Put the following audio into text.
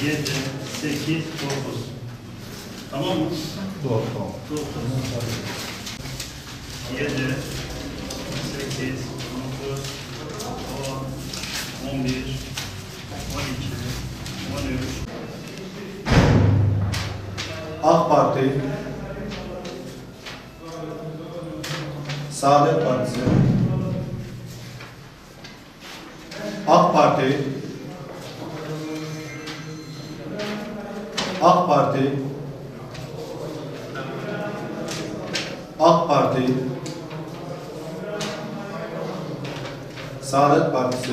7, 8, 9. Tamam mı? Doğru, tamam. 9, 7, 8, 9, 10, 11, 12, 13. AK Parti, Saadet Partisi, AK Parti, AK Parti, AK Parti, Saadet Partisi,